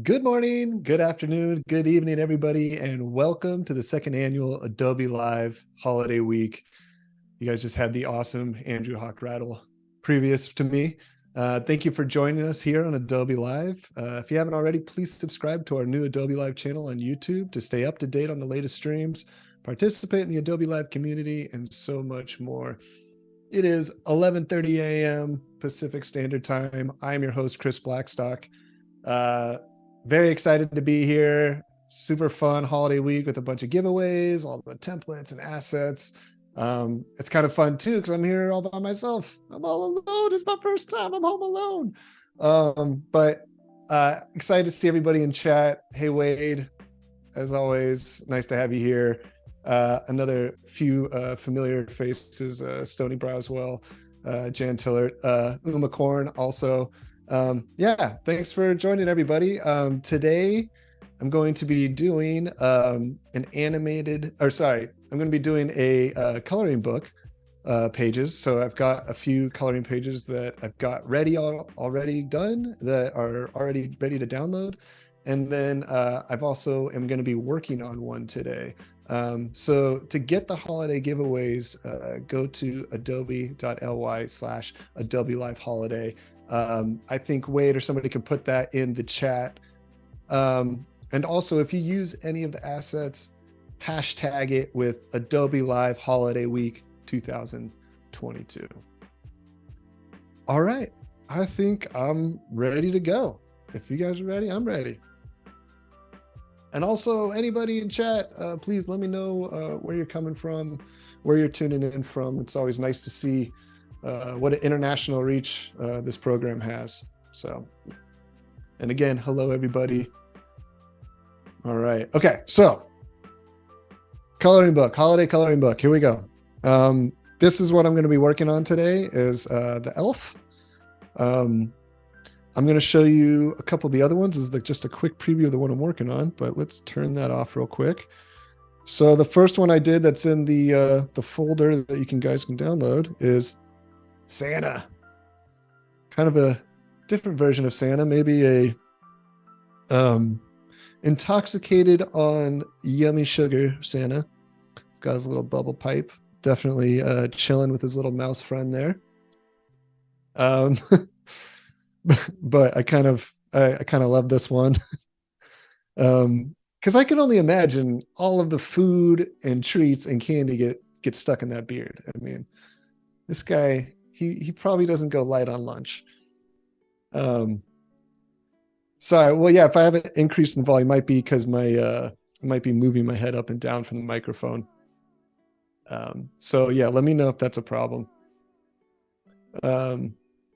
Good morning, good afternoon, good evening, everybody, and welcome to the second annual Adobe Live Holiday Week. You guys just had the awesome Andrew Hawk Rattle previous to me. Thank you for joining us here on Adobe Live. If you haven't already, please subscribe to our new Adobe Live channel on YouTube to stay up to date on the latest streams, participate in the Adobe Live community, and so much more. It is 11:30 a.m. Pacific Standard Time. I'm your host, Chris Blackstock. Very excited to be here. Super fun holiday week with a bunch of giveaways, all the templates and assets. It's kind of fun too because I'm here all by myself. I'm all alone. It's my first time. I'm home alone. But excited to see everybody in chat. Hey Wade, as always, nice to have you here. Another few familiar faces: Stony Browswell, Jan Tillert, Uma Korn also. Yeah, thanks for joining everybody. Today I'm going to be doing I'm going to be doing a coloring book pages. So I've got a few coloring pages that I've got already done that are already ready to download. And then I've also am going to be working on one today. So to get the holiday giveaways, go to adobe.ly/Adobe Holiday. I think Wade or somebody can put that in the chat. And also, if you use any of the assets, hashtag it with Adobe Live Holiday Week 2022. All right, I think I'm ready to go. If you guys are ready, I'm ready. And also, anybody in chat, please let me know where you're coming from, where you're tuning in from. It's always nice to see what an international reach this program has. So, and again, hello, everybody. All right. Okay. So, coloring book, holiday coloring book. Here we go. This is what I'm going to be working on today is the elf. I'm going to show you a couple of the other ones. This is like just a quick preview of the one I'm working on, but let's turn that off real quick. So the first one I did that's in the folder that you guys can download is Santa. Kind of a different version of Santa, maybe a intoxicated on yummy sugar Santa. He's got his little bubble pipe, definitely chilling with his little mouse friend there. But I kind of love this one. Because I can only imagine all of the food and treats and candy get stuck in that beard. I mean, this guy, he probably doesn't go light on lunch. Sorry. Well, yeah, if I have an increase in volume, might be because I might be moving my head up and down from the microphone. So yeah, let me know if that's a problem.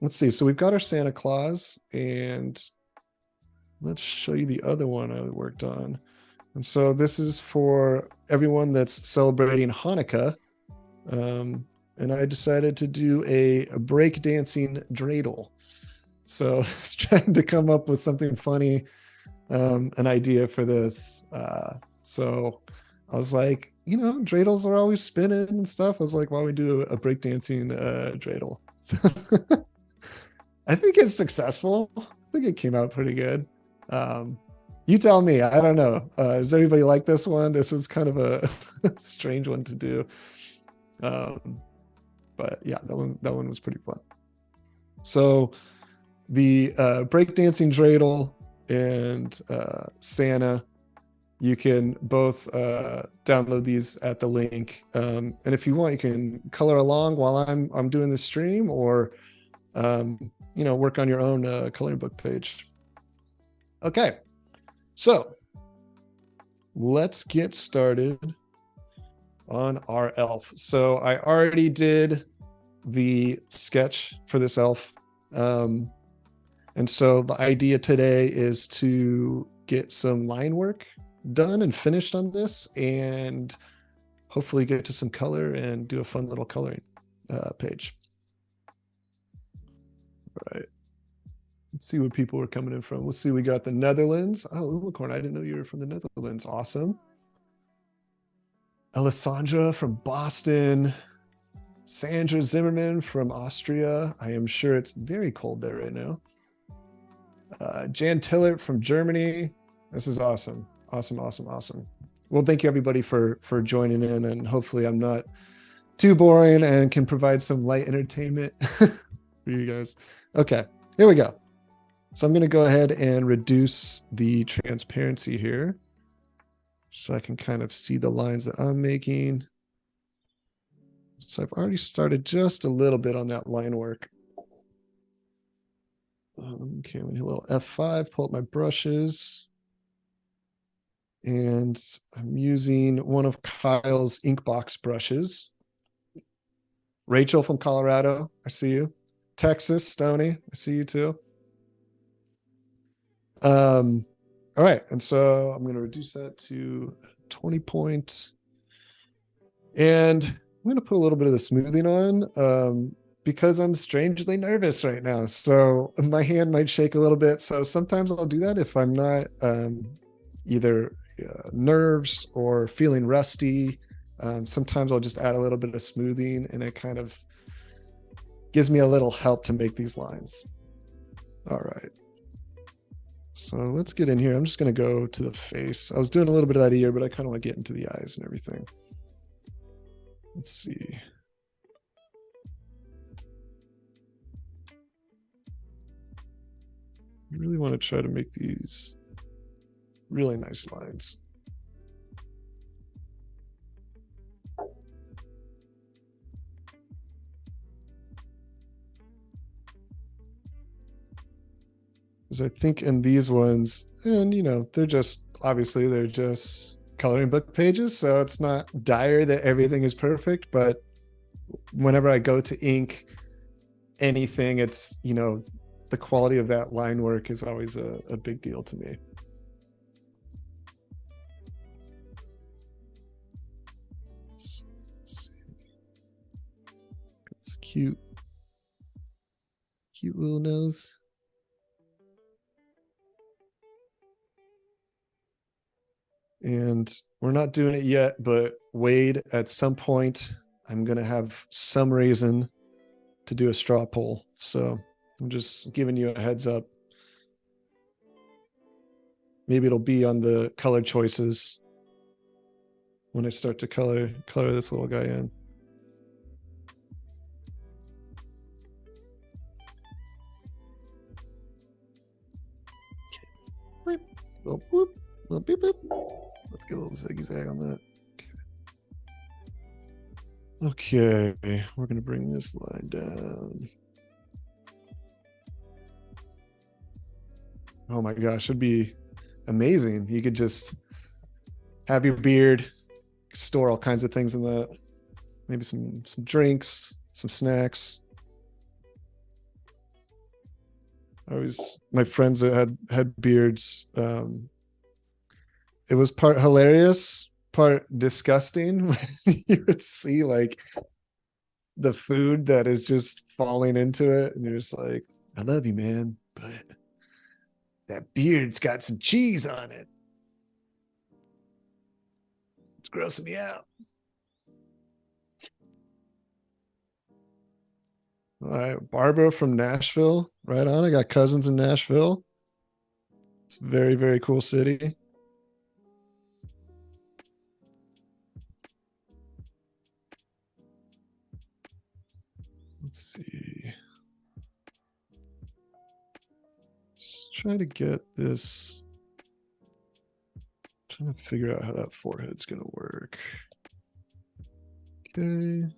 Let's see. So we've got our Santa Claus, and let's show you the other one I worked on. And so this is for everyone that's celebrating Hanukkah. And I decided to do a breakdancing dreidel. So I was trying to come up with something funny, an idea for this. So I was like, dreidels are always spinning and stuff. I was like, why don't we do a breakdancing dreidel? So I think it's successful. I think it came out pretty good. You tell me. I don't know. Does everybody like this one? This was kind of a strange one to do. But yeah, that one was pretty fun. So the breakdancing dreidel and Santa, you can both download these at the link. And if you want, you can color along while I'm doing the stream, or work on your own coloring book page. Okay, so let's get started on our elf. So I already did the sketch for this elf. And so the idea today is to get some line work done and finished on this, and hopefully get to some color and do a fun little coloring page. All right. Let's see where people are coming in from. Let's see. We got the Netherlands. Oh, Unicorn. I didn't know you were from the Netherlands. Awesome. Alessandra from Boston. Sandra Zimmerman from Austria. I am sure it's very cold there right now. Jan Tillert from Germany. This is awesome. Awesome, awesome, awesome. Well, thank you everybody for joining in, and hopefully I'm not too boring and can provide some light entertainment for you guys. Okay, here we go. So I'm going to go ahead and reduce the transparency here so I can kind of see the lines that I'm making. So I've already started just a little bit on that line work. Okay, I'm going to hit a little F5, pull up my brushes. And I'm using one of Kyle's Inkbox brushes. Rachel from Colorado, I see you. Texas, Stony, I see you too. All right, and so I'm going to reduce that to 20 point. And I'm going to put a little bit of the smoothing on because I'm strangely nervous right now. So my hand might shake a little bit. So sometimes I'll do that if I'm not either nerves or feeling rusty. Sometimes I'll just add a little bit of smoothing and it kind of gives me a little help to make these lines. All right. So let's get in here. I'm just going to go to the face. I was doing a little bit of that ear, but I kind of want to get into the eyes and everything. Let's see. I really want to try to make these really nice lines. Because I think in these ones, and you know, they're just coloring book pages, so it's not dire that everything is perfect, but whenever I go to ink anything, it's, you know, the quality of that line work is always a big deal to me. So, let's see. It's cute little nose. And we're not doing it yet, but Wade, at some point, I'm going to have some reason to do a straw poll. So I'm just giving you a heads up. Maybe it'll be on the color choices when I start to color this little guy in. Okay. Little whoop, little beep, beep. Let's get a little zigzag on that. Okay, we're going to bring this line down. Oh my gosh, it'd be amazing. You could just have your beard, store all kinds of things in that. Maybe some drinks, some snacks. My friends that had beards, it was part hilarious, part disgusting when you would see like the food that is just falling into it, and you're just like, I love you, man, but that beard's got some cheese on it. It's grossing me out. All right, Barbara from Nashville, right on. I got cousins in Nashville. It's a very, very cool city. Let's see. Let's try to get this. Trying to figure out how that forehead's going to work. Okay.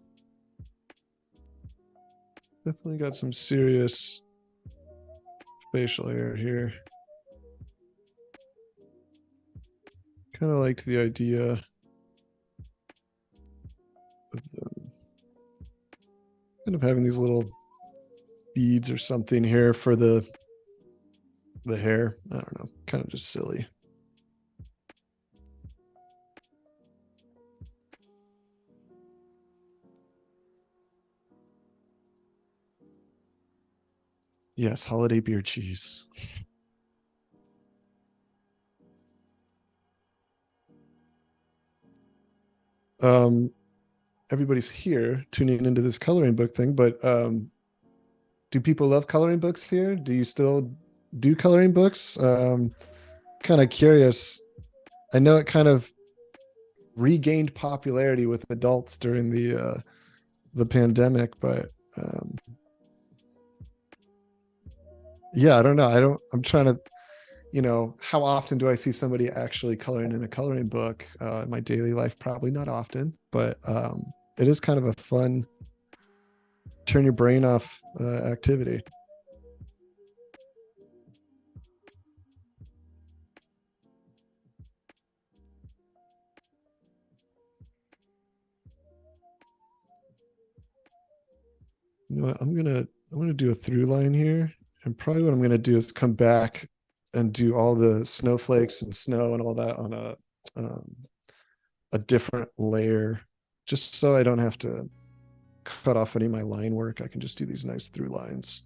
Definitely got some serious facial hair here. Kind of liked the idea of them kind of having these little beads or something here for the hair. I don't know, kind of just silly. Yes, holiday beer cheese. Everybody's here tuning into this coloring book thing, but do people love coloring books here? Do you still do coloring books. Kind of curious. I know it kind of regained popularity with adults during the pandemic, but yeah, I don't know. I'm trying to, how often do I see somebody actually coloring in a coloring book in my daily life? Probably not often, but it is kind of a fun turn your brain off activity. You know what? I'm gonna do a through line here, and probably what I'm gonna do is come back and do all the snowflakes and snow and all that on um, a different layer, just so I don't have to cut off any of my line work. I can just do these nice through lines.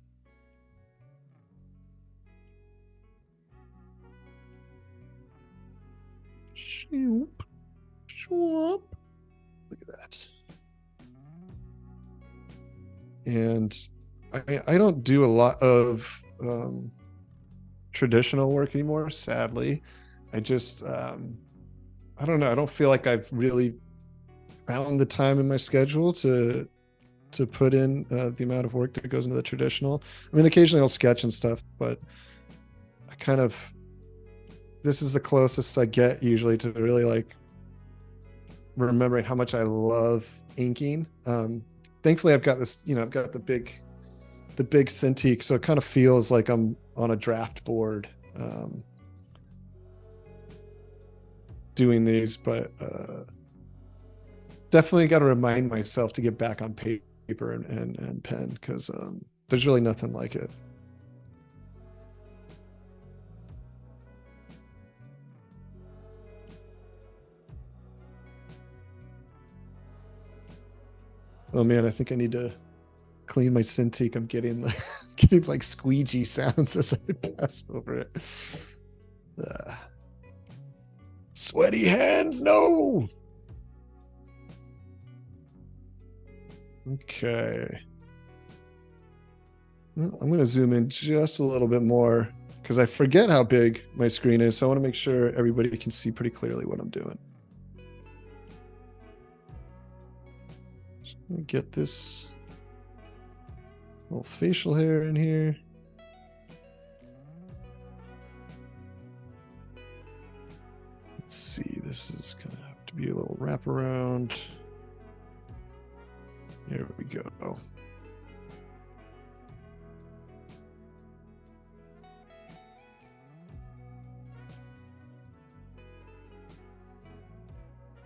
Shoop, shoop. Look at that. And I don't do a lot of traditional work anymore, sadly. I just I don't know. I don't feel like I've really found the time in my schedule to put in the amount of work that goes into the traditional. I mean, occasionally I'll sketch and stuff, but I kind of, this is the closest I get usually to really like remembering how much I love inking. Thankfully I've got this, I've got the big Cintiq, so it kind of feels like I'm on a draft board doing these, but definitely got to remind myself to get back on paper and pen, because there's really nothing like it. Oh man, I think I need to clean my Cintiq. I'm getting like, getting like squeegee sounds as I pass over it. Sweaty hands, no. Okay. Well, I'm going to zoom in just a little bit more because I forget how big my screen is. So I want to make sure everybody can see pretty clearly what I'm doing. Just gonna get this little facial hair in here. Let's see, this is gonna have to be a little wraparound. There we go.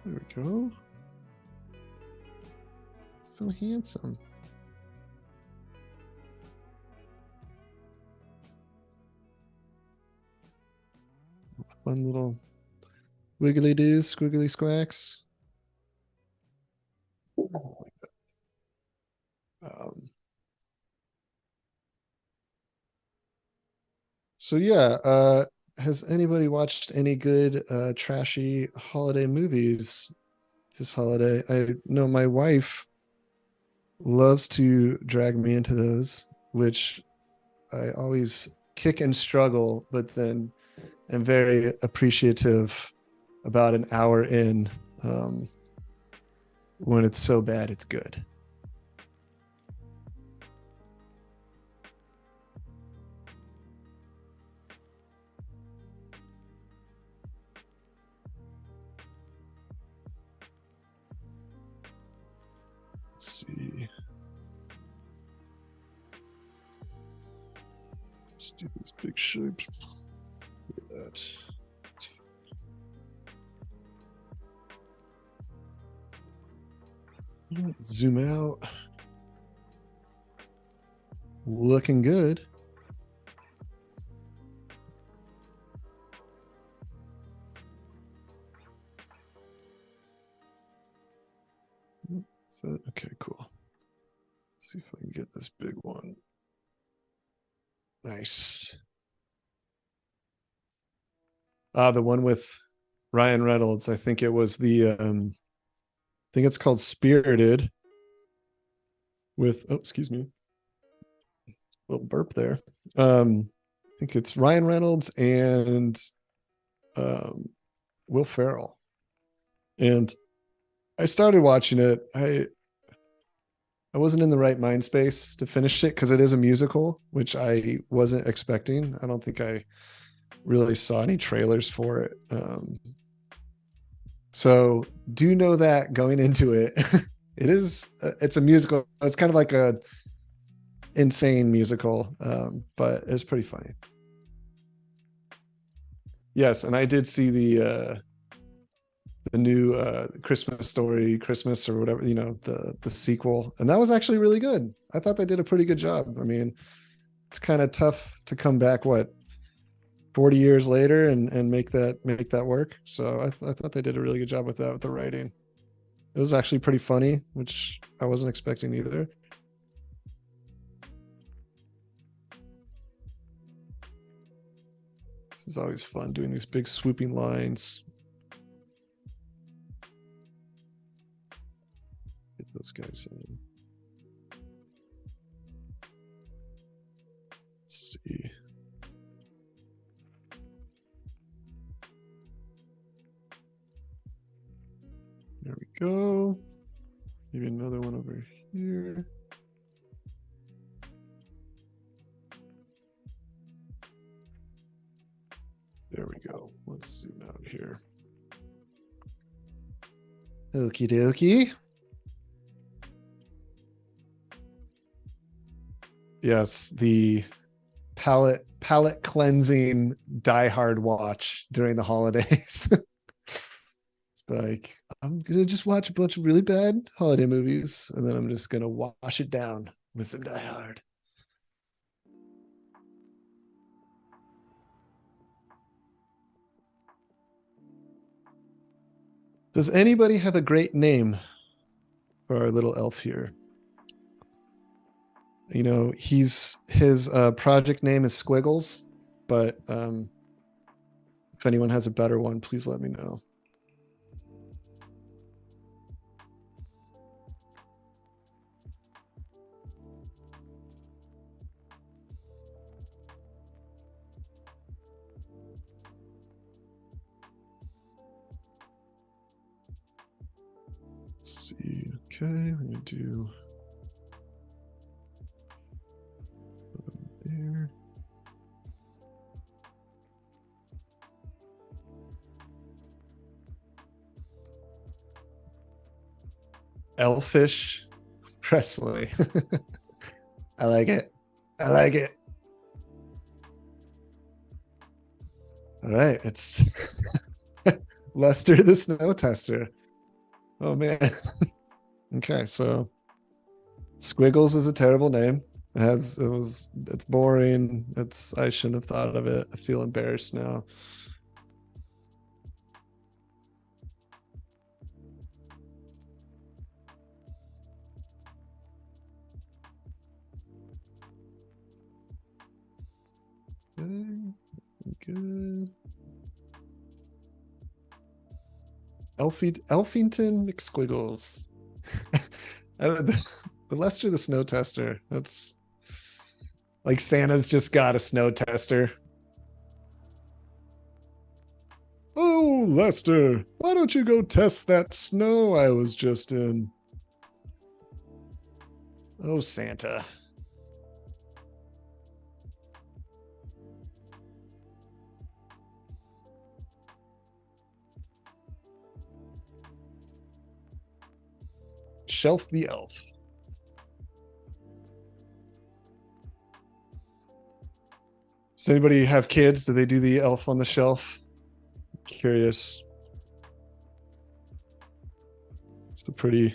There we go. So handsome. Fun little wiggly doos, squiggly squacks. Like that. So yeah, has anybody watched any good trashy holiday movies this holiday? I know my wife loves to drag me into those, which I always kick and struggle, but then am very appreciative about an hour in, when it's so bad it's good. Let's see. Let's do these big shapes. Look at that. Zoom out. Looking good. So, okay, cool. Let's see if I can get this big one. Nice. The one with Ryan Reynolds. I think it was the I think it's called Spirited with, oh, excuse me. Little burp there. think it's Ryan Reynolds and Will Ferrell. And I started watching it. I wasn't in the right mind space to finish it because it is a musical, which I wasn't expecting. I don't think I really saw any trailers for it. So do know that going into it, it's a musical. It's kind of like a insane musical, but it's pretty funny. Yes, and I did see the new Christmas Story, Christmas or whatever, the sequel, and that was actually really good. I thought they did a pretty good job. I mean, it's kind of tough to come back 40 years later and make that work. So I thought they did a really good job with that, with the writing. It was actually pretty funny, which I wasn't expecting either. This is always fun doing these big swooping lines. Get those guys in. Let's see. There we go. Maybe another one over here. There we go. Let's zoom out here. Okie dokie. Yes, the palette cleansing Die Hard watch during the holidays. It's like, I'm gonna just watch a bunch of really bad holiday movies, and then I'm just gonna wash it down with some Die Hard. Does anybody have a great name for our little elf here? His project name is Squiggles, but if anyone has a better one, please let me know. Let's see. Okay, we're gonna do there. Elfish Presley. I like it. I like it. All right, it's Lester the Snow Tester. Oh man. Okay, so Squiggles is a terrible name. It's boring. I shouldn't have thought of it. I feel embarrassed now. Okay, good. Elfington McSquiggles. I don't know, the Lester the Snow Tester. That's like Santa's just got a snow tester. Oh, Lester, why don't you go test that snow I was just in? Oh, Santa. Shelf the Elf. Does anybody have kids? Do they do the Elf on the Shelf? Curious. It's a pretty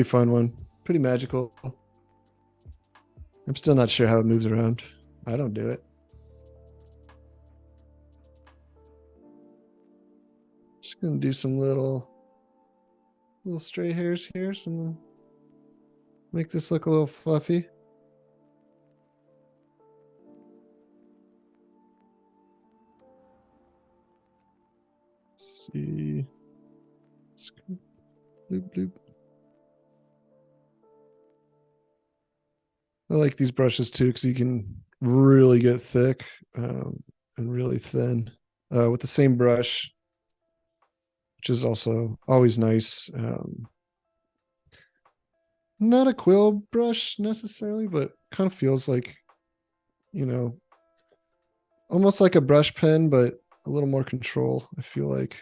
fun one. Pretty magical. I'm still not sure how it moves around. I don't do it. Just gonna do some little stray hairs here. Make this look a little fluffy. Let's see. Bloop, bloop. I like these brushes too because you can really get thick and really thin with the same brush, which is also always nice. Not a quill brush necessarily, but kind of feels like, you know, almost like a brush pen, but a little more control, I feel like,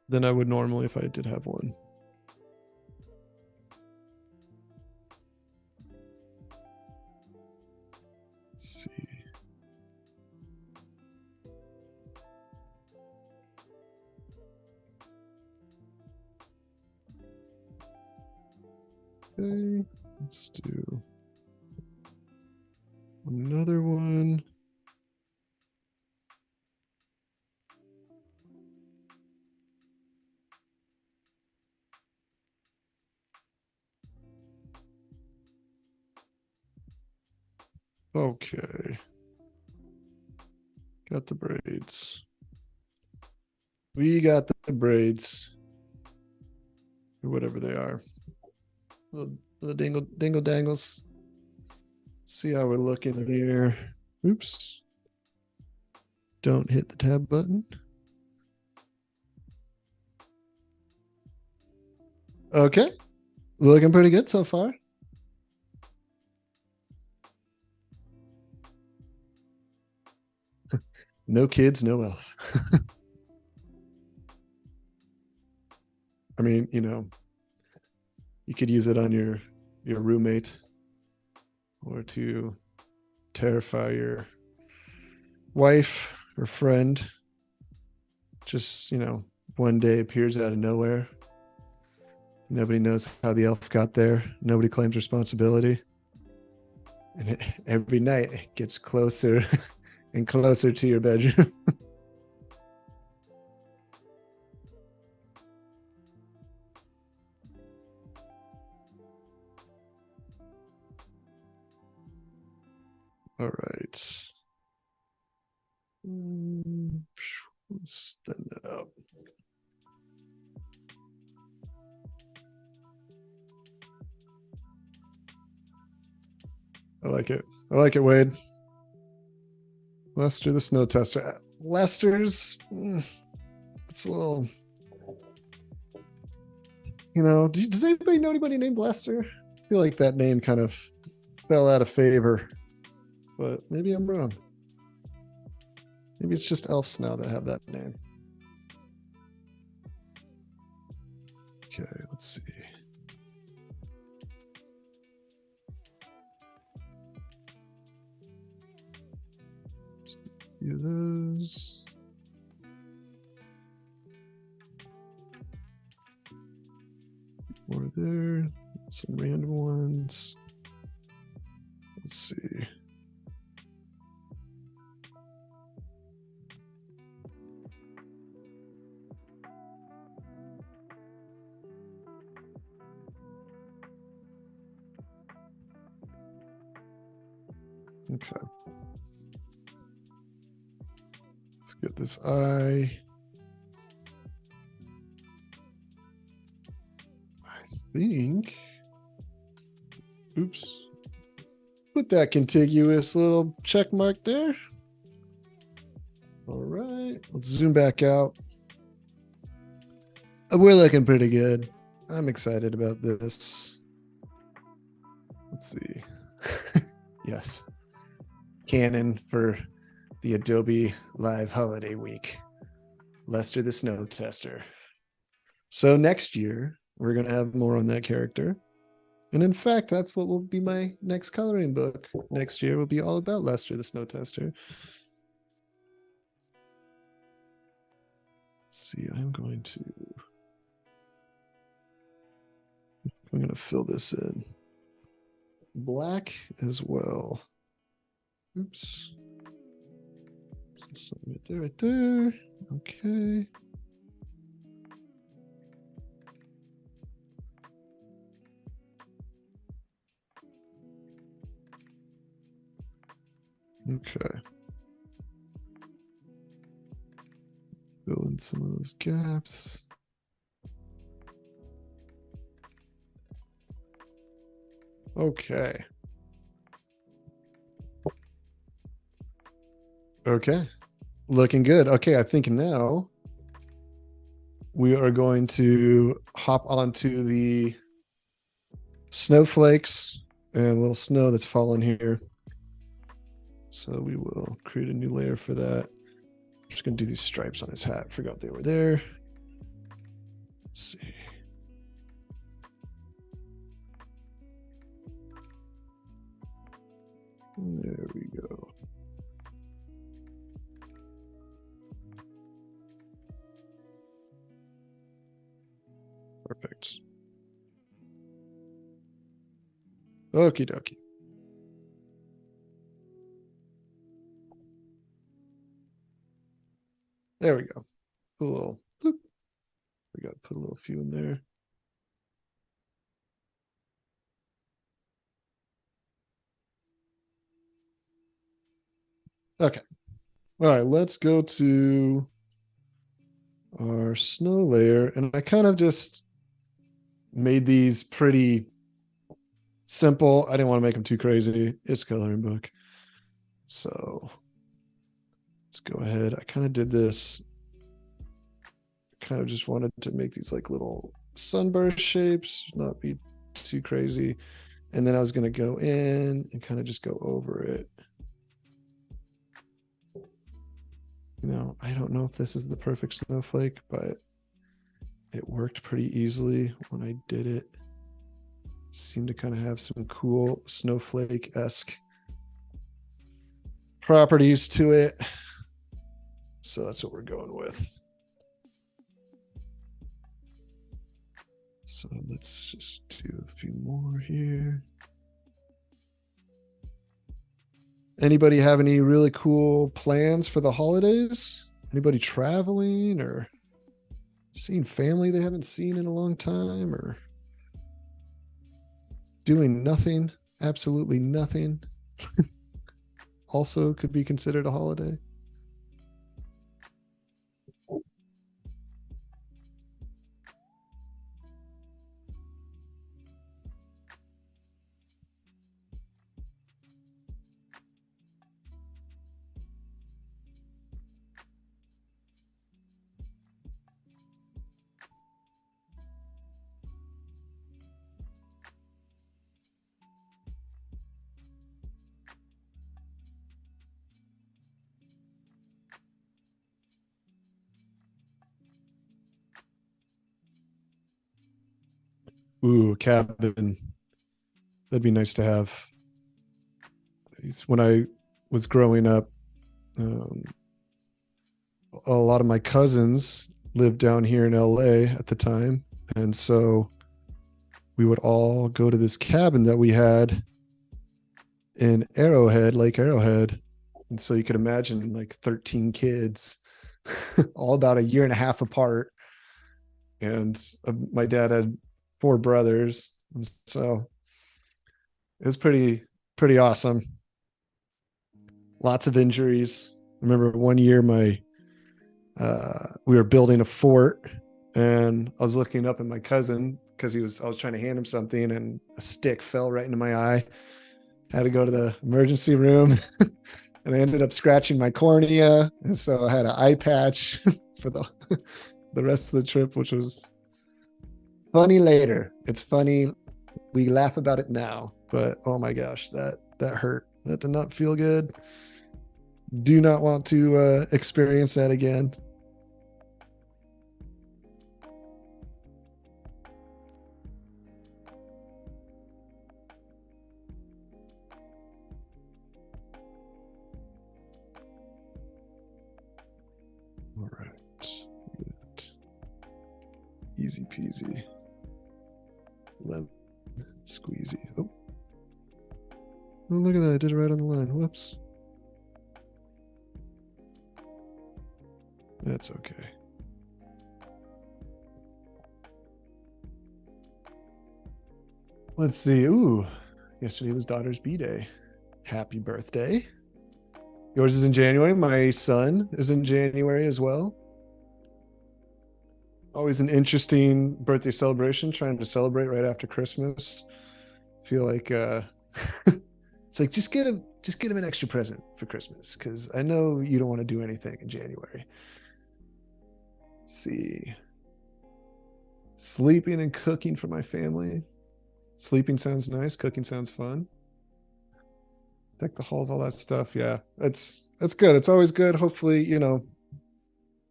than I would normally if I did have one. Let's see. Okay, let's do another one. Okay. Got the braids. We got the braids. Or whatever they are. The dingle dangles. See how we're looking here. Oops. Don't hit the tab button. Okay. Looking pretty good so far. No kids, no elf. I mean, you know, you could use it on your roommate or to terrify your wife or friend. Just, you know, one day appears out of nowhere. Nobody knows how the elf got there. Nobody claims responsibility. And every night it gets closer and closer to your bedroom. All right. Let's thin that up. I like it. I like it, Wade. Lester the snow tester. Lester's, it's a little, you know, does anybody know anybody named Lester? I feel like that name kind of fell out of favor, but maybe I'm wrong. Maybe it's just elves now that have that name. Okay, let's see. A few of those. More there. Some random ones. Let's see. Okay. Let's get this eye. I think. Oops. Put that contiguous little check mark there. All right. Let's zoom back out. We're looking pretty good. I'm excited about this. Let's see. Yes. Canon for the Adobe Live Holiday Week. Lester the Snow Tester. So next year, we're going to have more on that character. And in fact, that's what will be my next coloring book. Next year will be all about Lester the Snow Tester. Let's see, I'm going to fill this in. Black as well. Oops. Something right there. Okay. Okay. Fill in some of those gaps. Okay. Okay. Looking good. Okay, I think now we are going to hop onto the snowflakes and a little snow that's fallen here. So we will create a new layer for that. I'm just going to do these stripes on his hat. Forgot they were there. Let's see. There we go. Perfect. Okie dokie. There we go. Put a little, bloop. We got to put a little few in there. Okay. All right, let's go to our snow layer. And I kind of just made these pretty simple. I didn't want to make them too crazy. It's a coloring book. So let's go ahead. I kind of did this. Kind of just wanted to make these like little sunburst shapes, not be too crazy. And then I was going to go in and kind of just go over it. You know, I don't know if this is the perfect snowflake, but it worked pretty easily when I did it. Seemed to kind of have some cool snowflake-esque properties to it. So that's what we're going with. So let's just do a few more here. Anybody have any really cool plans for the holidays? Anybody traveling or seeing family they haven't seen in a long time, or doing nothing, absolutely nothing? Also could be considered a holiday. Ooh, cabin. That'd be nice to have. When I was growing up, a lot of my cousins lived down here in LA at the time. And so we would all go to this cabin that we had in Arrowhead, Lake Arrowhead. And so you could imagine like 13 kids, all about a year and a half apart. And my dad had 4 brothers. And so it was pretty awesome. Lots of injuries. I remember one year we were building a fort, and I was looking up at my cousin because I was trying to hand him something, and a stick fell right into my eye. Had to go to the emergency room, and I ended up scratching my cornea, and so I had an eye patch for the rest of the trip, which was funny later. It's funny. We laugh about it now, but oh my gosh, that hurt. That did not feel good. Do not want to experience that again. All right. Easy peasy. Lemon squeezy. Oh, look at that. I did it right on the line. Whoops. That's okay. Let's see. Ooh, yesterday was daughter's B-day. Happy birthday. Yours is in January. My son is in January as well. Always an interesting birthday celebration, trying to celebrate right after Christmas. Feel like It's like, just get him an extra present for Christmas, because I know you don't want to do anything in January. Let's see. Sleeping and cooking for my family. Sleeping sounds nice. Cooking sounds fun. Deck the halls, all that stuff. Yeah, that's good. It's always good. Hopefully,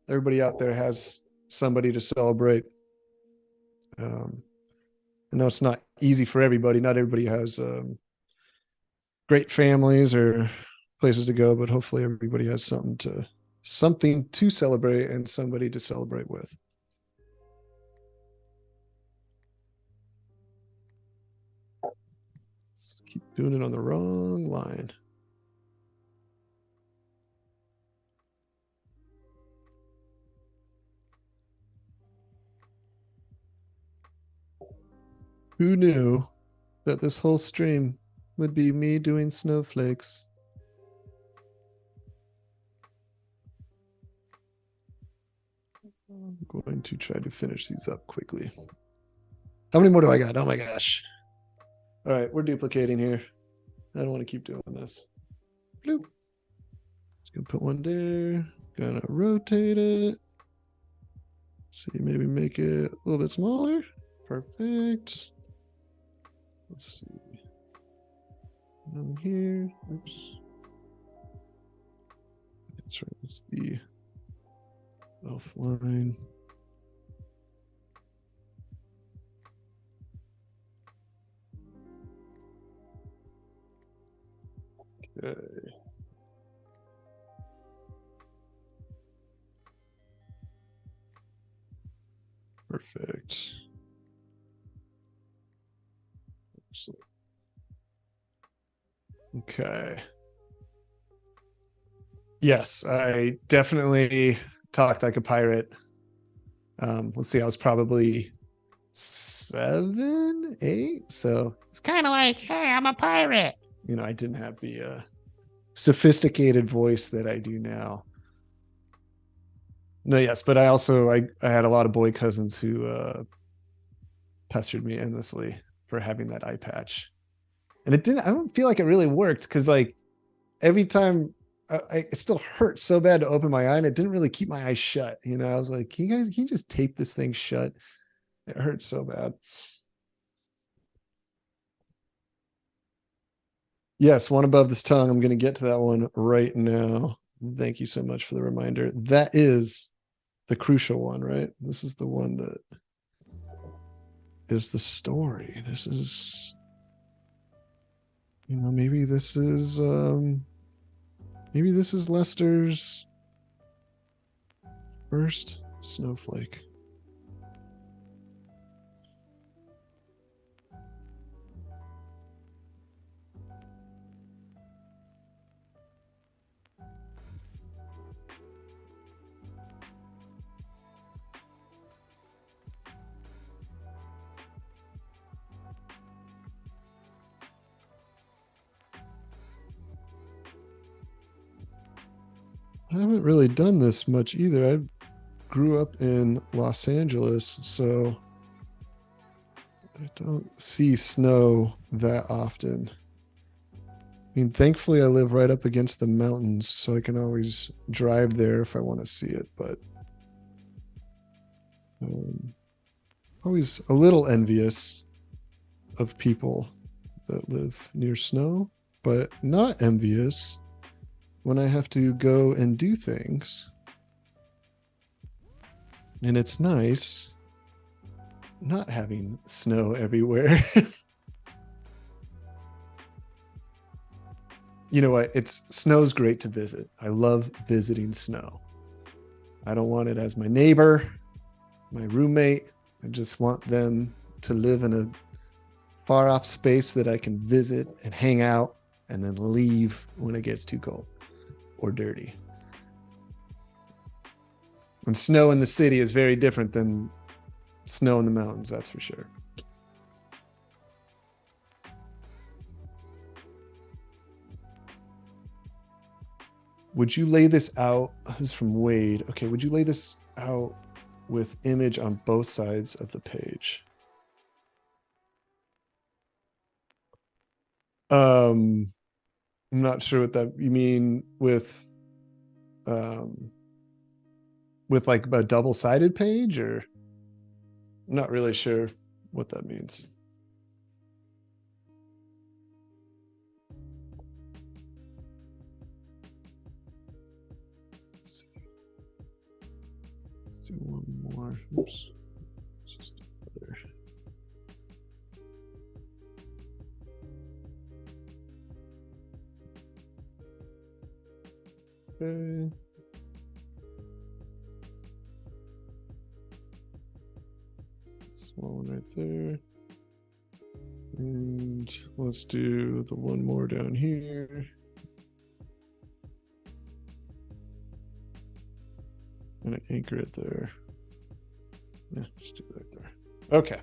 everybody out there has somebody to celebrate. I know it's not easy for everybody. Not everybody has great families or places to go, but hopefully everybody has something to celebrate and somebody to celebrate with. Let's keep doing it on the wrong line. Who knew that this whole stream would be me doing snowflakes? I'm going to try to finish these up quickly. How many more do I got? Oh my gosh. All right, we're duplicating here. I don't want to keep doing this. Bloop. Just gonna put one there. Gonna rotate it. See, maybe make it a little bit smaller. Perfect. Let's see. Another here. Oops. That's right. It's the offline. Okay. Perfect. Excellent. Okay. Yes, I definitely talked like a pirate. Let's see, I was probably 7, 8. So it's kind of like, hey, I'm a pirate. I didn't have the sophisticated voice that I do now. No, yes, but I had a lot of boy cousins who pestered me endlessly for having that eye patch. And I don't feel like it really worked, because like every time it still hurt so bad to open my eye, and it didn't really keep my eyes shut. I was like, can you just tape this thing shut? It hurts so bad. Yes, one above this tongue. I'm going to get to that one right now. Thank you so much for the reminder. That is the crucial one, right? This is the one that is the story. This is, maybe this is Lester's first snowflake. I haven't really done this much either. I grew up in Los Angeles, so I don't see snow that often. I mean, thankfully I live right up against the mountains, so I can always drive there if I want to see it, but always a little envious of people that live near snow, but not envious when I have to go and do things. And it's nice not having snow everywhere. You know what? Snow's great to visit. I love visiting snow. I don't want it as my neighbor, my roommate. I just want them to live in a far off space that I can visit and hang out and then leave when it gets too cold or dirty. And snow in the city is very different than snow in the mountains, that's for sure. Would you lay this out? This is from Wade. Okay, would you lay this out with image on both sides of the page? I'm not sure what that you mean um, with like a double-sided page, or I'm not really sure what that means. Let's see. Let's do one more. Oops. Just there. Okay. Small one right there. And let's do the one more down here. I'm gonna anchor it there. Yeah, just do that there. Okay.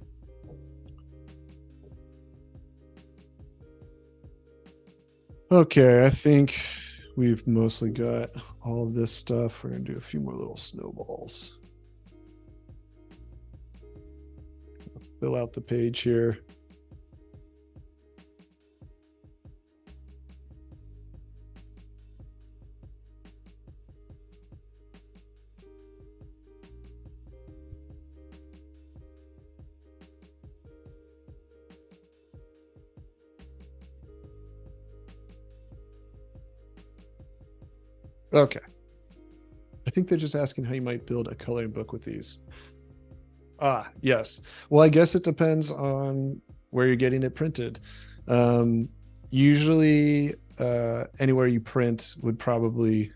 Okay, I think we've mostly got all of this stuff. We're gonna do a few more little snowballs. Fill out the page here. Okay. I think they're just asking how you might build a coloring book with these. Ah, yes. Well, I guess it depends on where you're getting it printed. Usually, anywhere you print would probably,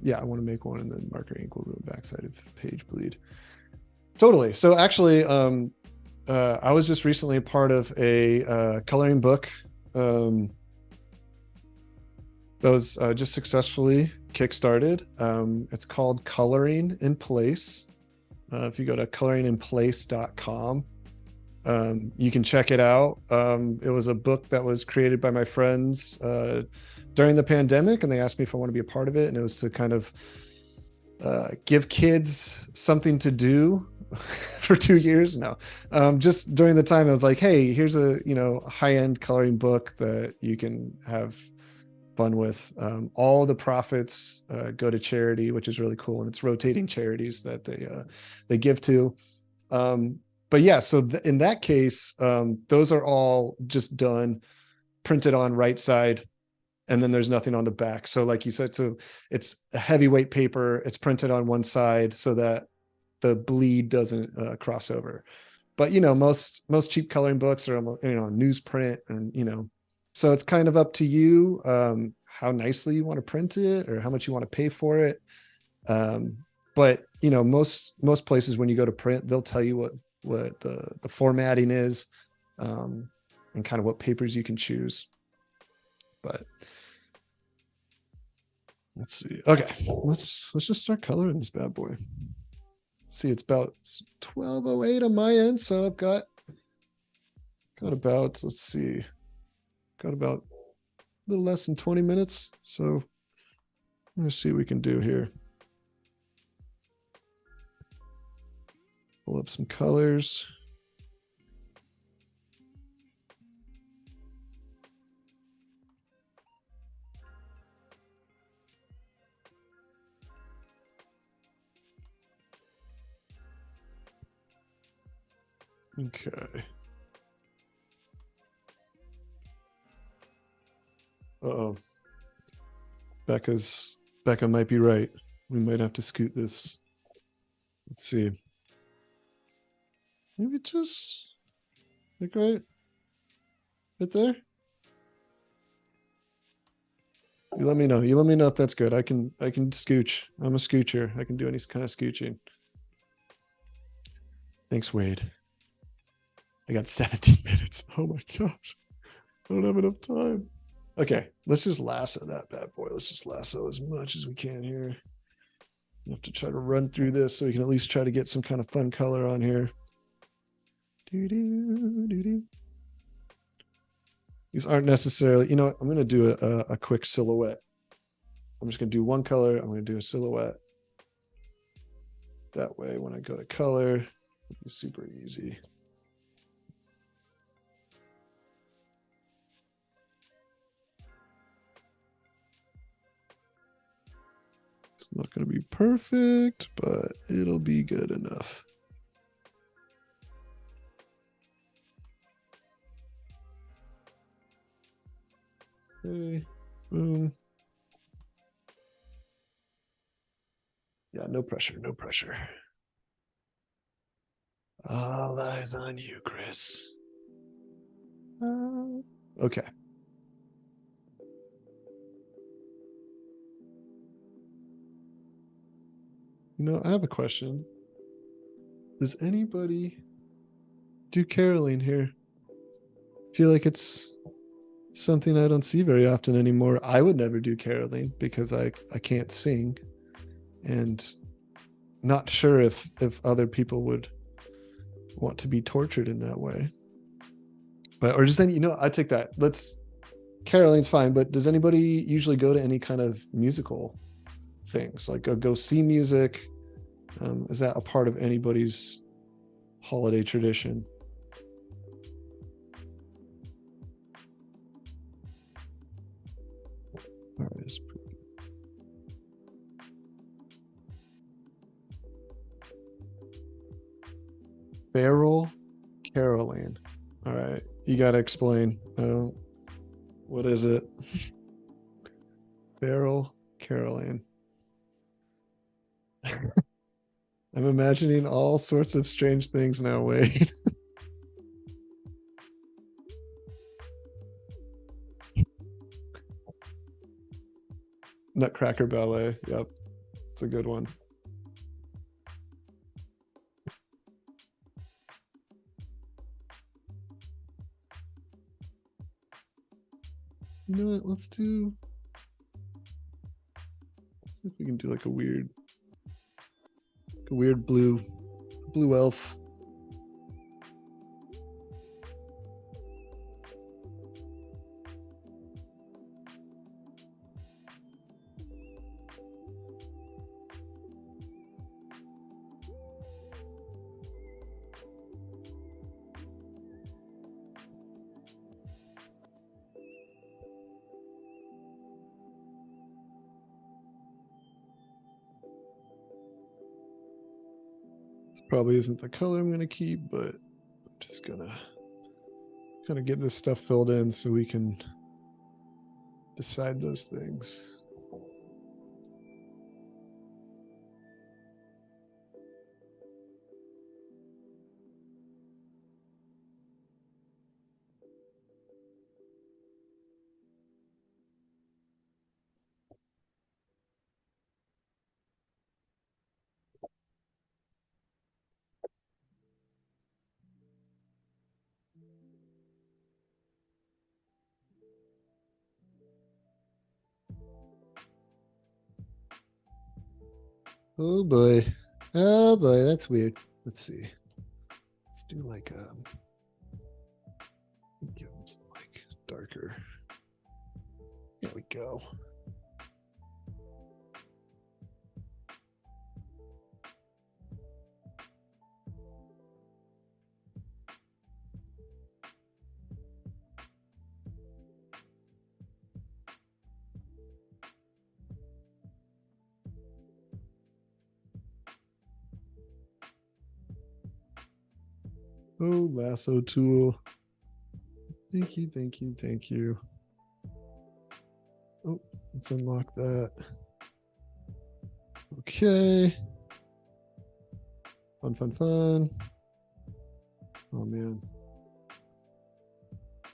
yeah, I want to make one, and then marker ink will ruin backside of page bleed. Totally. So actually, I was just recently a part of a coloring book that was just successfully kickstarted. It's called Coloring in Place. If you go to coloringinplace.com, you can check it out. It was a book that was created by my friends during the pandemic, and they asked me if I want to be a part of it. And it was to kind of give kids something to do for 2 years. No, just during the time, I was like, hey, here's a high-end coloring book that you can have fun with. All the profits go to charity, which is really cool, and it's rotating charities that they give to. But yeah, so in that case, those are all just done, printed on right side, and then there's nothing on the back. So like you said, so it's a heavyweight paper. It's printed on one side so that the bleed doesn't cross over. But most cheap coloring books are newsprint, and so it's kind of up to you how nicely you want to print it or how much you want to pay for it. But most places when you go to print, they'll tell you what the formatting is, and kind of what papers you can choose. But let's see. Okay, let's just start coloring this bad boy. Let's see, it's about 12:08 on my end, so I've got about, let's see, got about a little less than 20 minutes. So let's see what we can do here. Pull up some colors. Okay. Uh-oh. Becca might be right. We might have to scoot this. Let's see. Maybe just like right there. You let me know. You let me know if that's good. I can scooch. I'm a scoocher. I can do any kind of scooching. Thanks, Wade. I got 17 minutes. Oh my gosh. I don't have enough time. Okay, let's just lasso that bad boy. Let's just lasso as much as we can here. You have to try to run through this so we can at least try to get some kind of fun color on here. These aren't necessarily, I'm going to do a quick silhouette. I'm just going to do one color. I'm going to do a silhouette. That way, when I go to color, it'll be super easy. It's not going to be perfect, but it'll be good enough. Okay, boom. Yeah, no pressure, no pressure. All eyes on you, Chris. Okay. You know, I have a question. Does anybody do caroling here? I feel like it's something I don't see very often anymore. I would never do caroling because I can't sing, and not sure if other people would want to be tortured in that way. But or just any, you know, I take that. Let's caroling's fine, but does anybody usually go to any kind of musical things, like go see music? Is that a part of anybody's holiday tradition? All right, it's pretty good. Barrel caroling. All right, you got to explain. What is it? Barrel caroling. I'm imagining all sorts of strange things now. Wait. Nutcracker Ballet. Yep. It's a good one. You know what? Let's see if we can do like a weird blue elf. This probably isn't the color I'm going to keep, but I'm just going to kind of get this stuff filled in so we can decide those things. Oh boy. Oh boy, that's weird. Let's see. Let's do like give them some like darker. There we go. Oh, lasso tool. Thank you, thank you, thank you. Oh, let's unlock that. Okay. Fun, fun, fun. Oh man.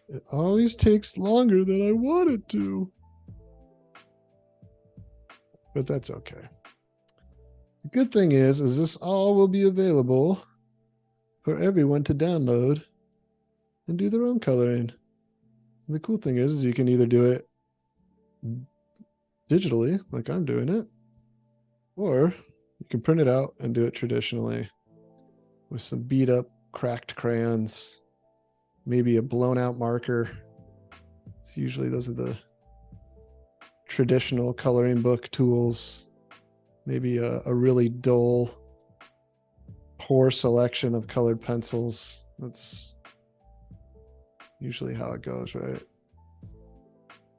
It always takes longer than I want it to. But that's okay. The good thing is this all will be available for everyone to download and do their own coloring. And the cool thing is you can either do it digitally, like I'm doing it, or you can print it out and do it traditionally with some beat up, cracked crayons, maybe a blown out marker. It's usually those are the traditional coloring book tools. Maybe a really dull, poor selection of colored pencils. That's usually how it goes, right?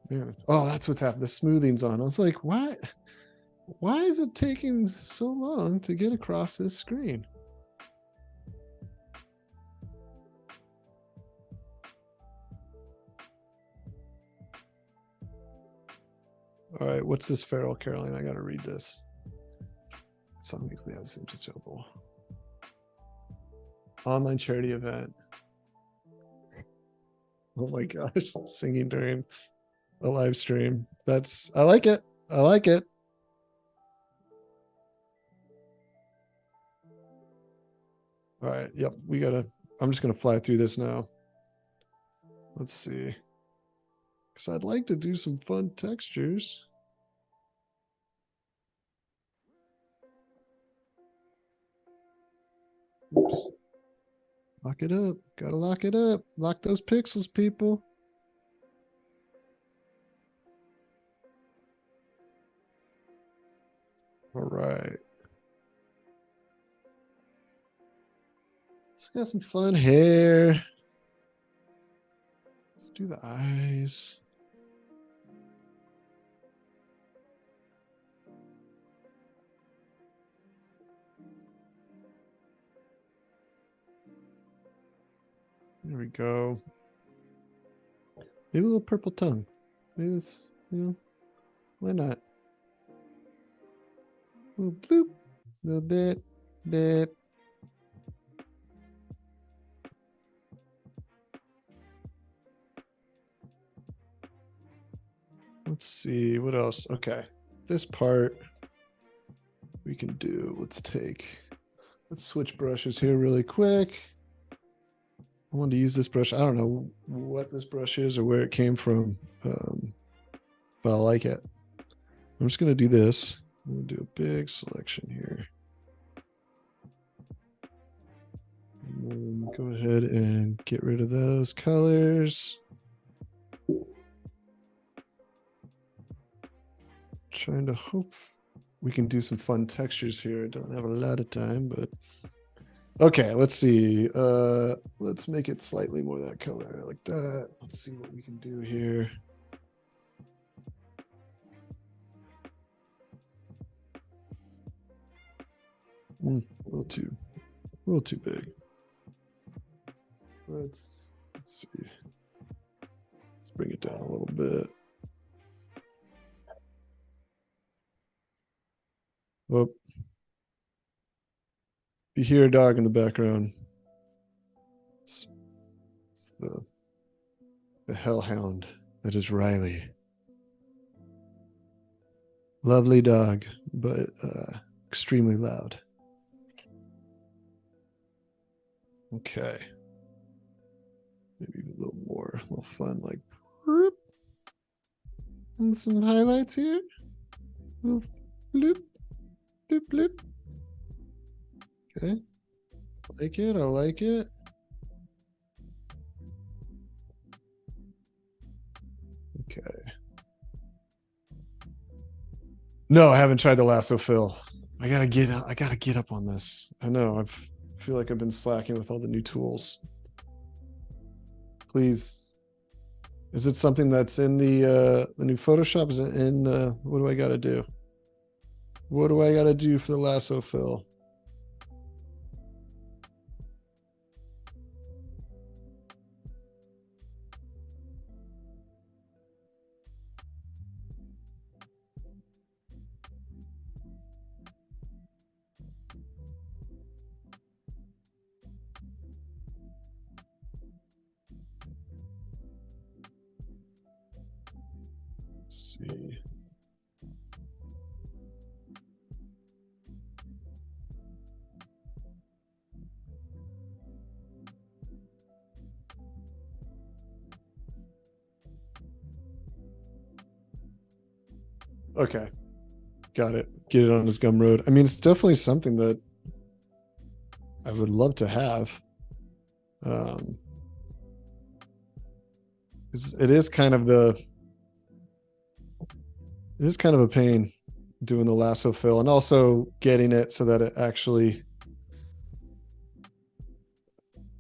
Man. Oh, that's what's happened. The smoothing's on. I was like, what? Why is it taking so long to get across this screen? All right, what's this feral Caroline? I gotta read this. Something that seems just terrible. Online charity event. Oh my gosh, singing during a live stream. I like it. I like it. All right, yep, I'm just gonna fly through this now. Let's see. Because I'd like to do some fun textures. Oops. Lock it up. Gotta lock it up. Lock those pixels, people. All right. Let's get some fun hair. Let's do the eyes. There we go. Maybe a little purple tongue. Maybe it's, why not? A little bloop, a little bit. Let's see, what else? Okay, this part we can do. Let's switch brushes here really quick. I wanted to use this brush. I don't know what this brush is or where it came from, but I like it. I'm just going to do this. I'm going to do a big selection here. And then go ahead and get rid of those colors. Trying to hope we can do some fun textures here. Don't have a lot of time, but okay, let's see. Let's make it slightly more that color, like that. Let's see what we can do here. A little too big. Let's see. Let's bring it down a little bit. Whoop. If you hear a dog in the background, it's the hellhound that is Riley. Lovely dog, but extremely loud. Okay. Maybe a little more, a little fun, like, and some highlights here. A little bloop, bloop, bloop. Okay. I like it. Okay. No, I haven't tried the lasso fill. I gotta get up on this. I know, I feel like I've been slacking with all the new tools. Please. Is it something that's in the new Photoshop? Is it in, what do I gotta do? What do I gotta do for the lasso fill? See. Okay. Got it. Get it on his Gumroad. I mean, it's definitely something that I would love to have. It is kind of a pain doing the lasso fill and also getting it so that it actually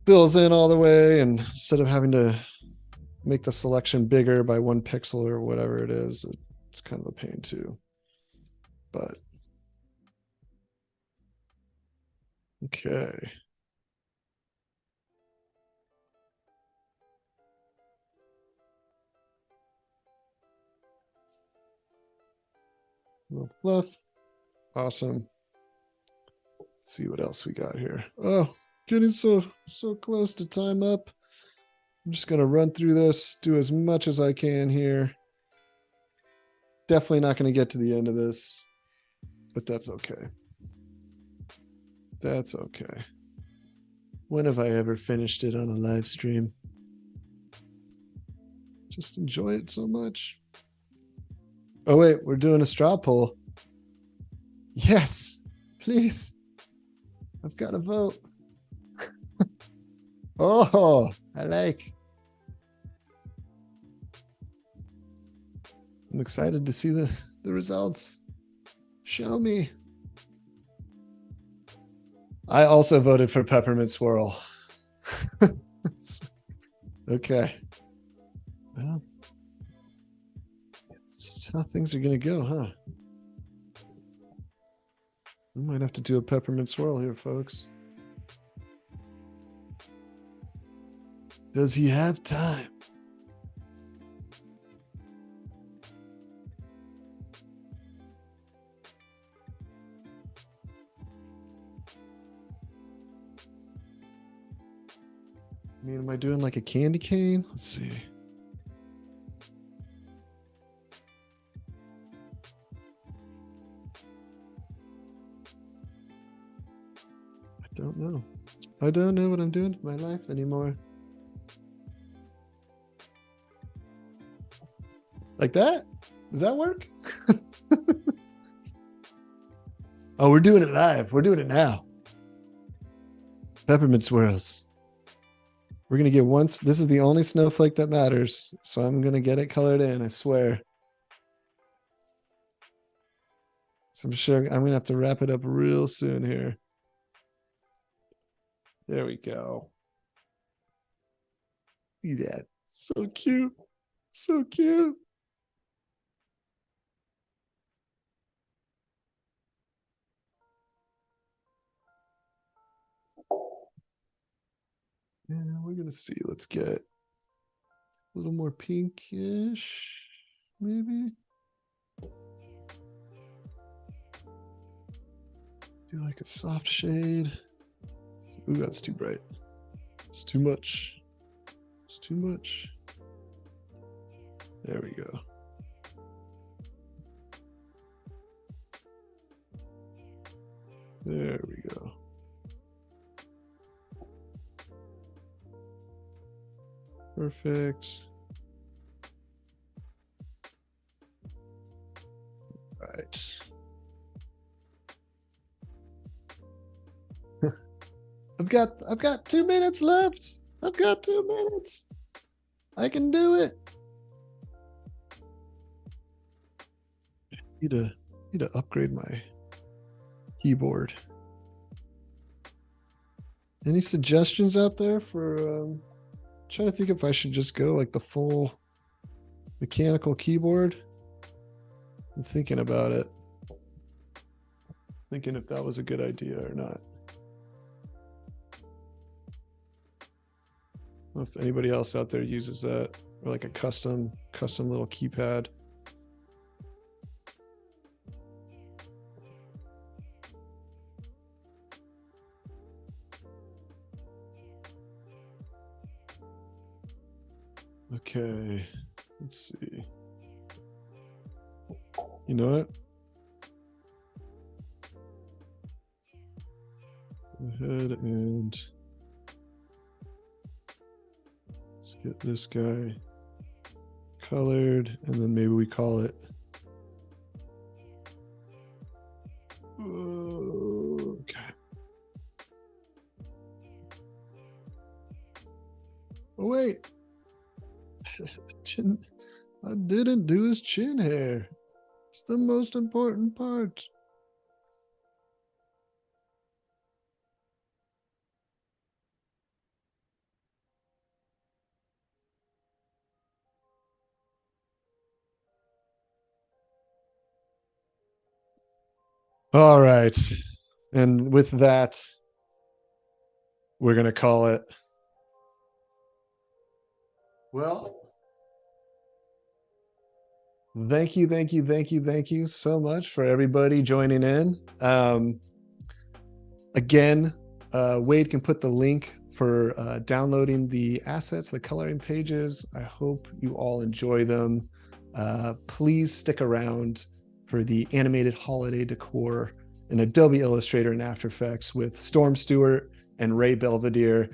fills in all the way, and instead of having to make the selection bigger by 1 pixel or whatever it is, it's kind of a pain too. but okay. A little fluff. Awesome. Let's see what else we got here. Oh, getting so close to time up. I'm just gonna run through this, do as much as I can here. Definitely not gonna get to the end of this, but that's okay. That's okay. When have I ever finished it on a live stream? Just enjoy it so much. Oh wait, we're doing a straw poll. Yes, please. I've got to vote. Oh, I like. I'm excited to see the results. Show me. I also voted for peppermint swirl. Okay. Well, it's just how things are going to go, huh? We might have to do a peppermint swirl here, folks. Does he have time? I mean, am I doing like a candy cane? Let's see. I don't know. I don't know what I'm doing with my life anymore. Like that? Does that work? Oh, we're doing it live. We're doing it now. Peppermint swirls. We're going to get once. This is the only snowflake that matters. So I'm going to get it colored in, I swear. So I'm sure I'm going to have to wrap it up real soon here. There we go. Look at that. So cute. So cute. Yeah, we're going to see. Let's get a little more pinkish, maybe. Do like a soft shade. Ooh, that's too bright. It's too much. It's too much. There we go. There we go. Perfect. Right. I've got 2 minutes left. I've got 2 minutes. I can do it. Need to upgrade my keyboard. Any suggestions out there for trying to think if I should just go like the full mechanical keyboard? I'm thinking about it. Thinking if that was a good idea or not. I don't know if anybody else out there uses that, or like a custom little keypad. Okay, let's see. You know what? Go ahead and let's get this guy colored, and then maybe we call it. Okay. Oh wait, I didn't do his chin hair. It's the most important part. All right. And with that, we're going to call it. Well, thank you so much for everybody joining in. Again, Wade can put the link for downloading the assets, the coloring pages. I hope you all enjoy them. Please stick around for the animated holiday decor in Adobe Illustrator and After Effects with Storm Stewart and Ray Belvedere.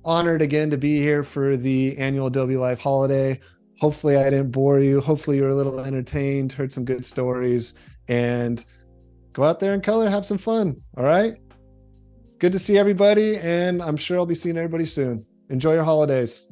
Honored again to be here for the annual Adobelive holiday. Hopefully I didn't bore you. Hopefully you were a little entertained, heard some good stories, and go out there and color, have some fun. All right. It's good to see everybody, and I'm sure I'll be seeing everybody soon. Enjoy your holidays.